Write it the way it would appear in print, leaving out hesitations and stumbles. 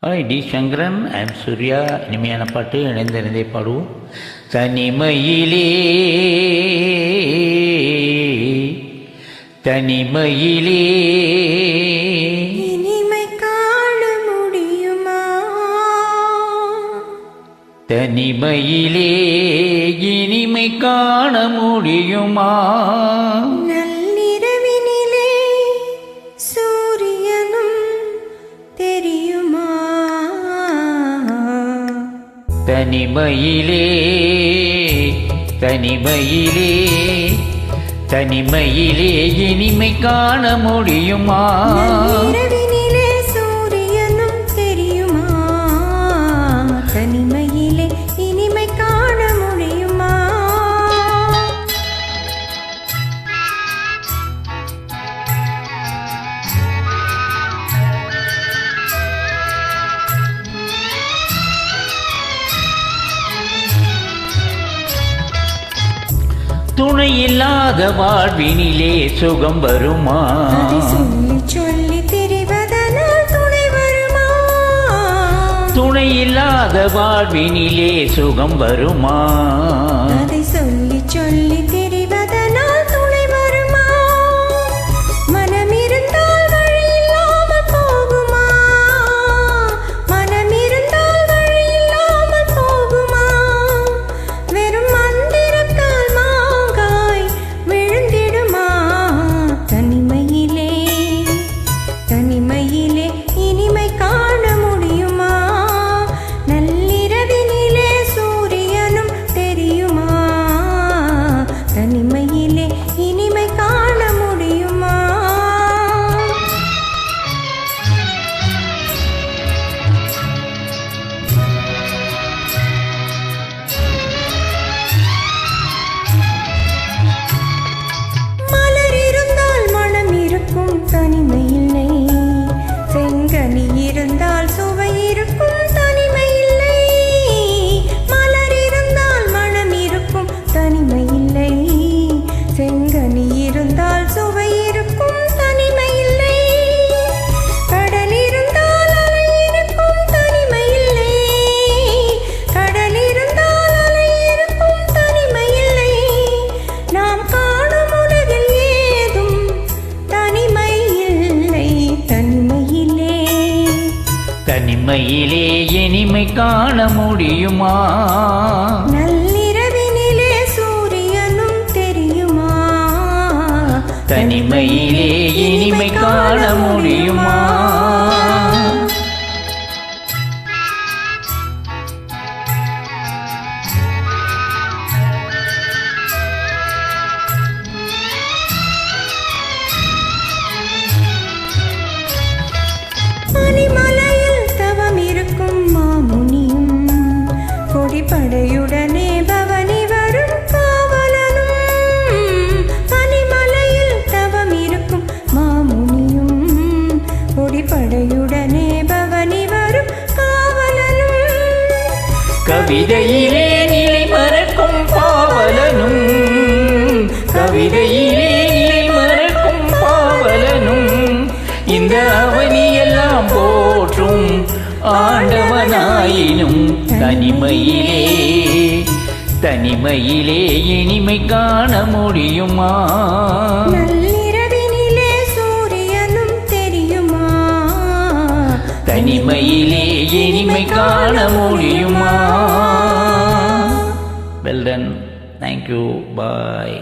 Hi T Sankaran, I'm Surya. இனிமையான பாட்டு, இணைந்திருந்தே பாடுவோம். தனிமையிலே தனிமையிலே இனிமை காண முடியுமா? தனிமையிலே இனிமை காண முடியுமா? நள்ளிரவினிலே சூரியனும் தெரியுமா? தனிமையிலே தனிமையிலே தனிமையிலே இனிமை காண முடியுமா? நள்ளிரவினிலே சூரியனும் தெரியுமா? தனிமையிலே இனிமை காண முடியுமா? துணை இல்லாத வாழ்வினிலே சுகம் வருமா? சொல்லி சொல்லி திரிவதனால் துணை வருமா? துணை இல்லாத வாழ்வினிலே சுகம் வருமா? அதை சொல்லி சொல்லி திரிவதனால் துணை வருமா? மனம் இருந்தால் வழி இல்லாமல் போகுமா? மனம் இருந்தால் வழி இல்லாமல் போகுமா? வெறும் மந்திரத்தால் மாங்காய் விழுந்திடுமா? தனிமையிலே தனிமையிலே இனிமை காண முடியுமா? நள்ளிரவினிலே சூரியனும் தெரியுமா? தனிமையிலே இனிமை காண முடியுமா? மலர் இருந்தால் மனம் இருக்கும், தனிமை இல்லை. செங்கனி இருந்தால் சுவை இருக்கும், தனிமை இல்லை. மலர் இருந்தால் மனம் இருக்கும், தனிமை இல்லை. செங்கனி இருந்தால் சுவை இருக்கும், தனிமை இல்லை. கடல் இருந்தால் அலை இருக்கும், தனிமை இல்லை. கடல் இருந்தால் அலை இருக்கும், தனிமை இல்லை. நாம் காணும் உலகில் ஏதும் தனிமை இல்லை. தனிமையிலே தனிமையிலே இனிமை காண முடியுமா? நள்ளிரவினிலே சூரியனும் தெரியுமா? தனிமையிலே இனிமை காண முடியுமா? பனிமலையில் தவம் இருக்கும் மாமுனியும், கொடிப்படையுடனே பவனி வரும் காவலனும். பனிமலையில் தவம் இருக்கும் மாமுனியும், கொடிப்படையுடனே பவனி வரும் காவலனும். கவிதையிலே நிலை மறக்கும் பாவலனும், கவிதையிலே நிலை மறக்கும் பாவலனும். இந்த அவனியெல்லாம் போற்றும் ஆண்டவனாயினும் தனிமையிலே தனிமையிலே இனிமை காண முடியுமா? நள்ளிரவினிலே சூரியனும் தெரியுமா? தனிமையிலே இனிமை காண முடியுமா? Well done. Thank you. Bye.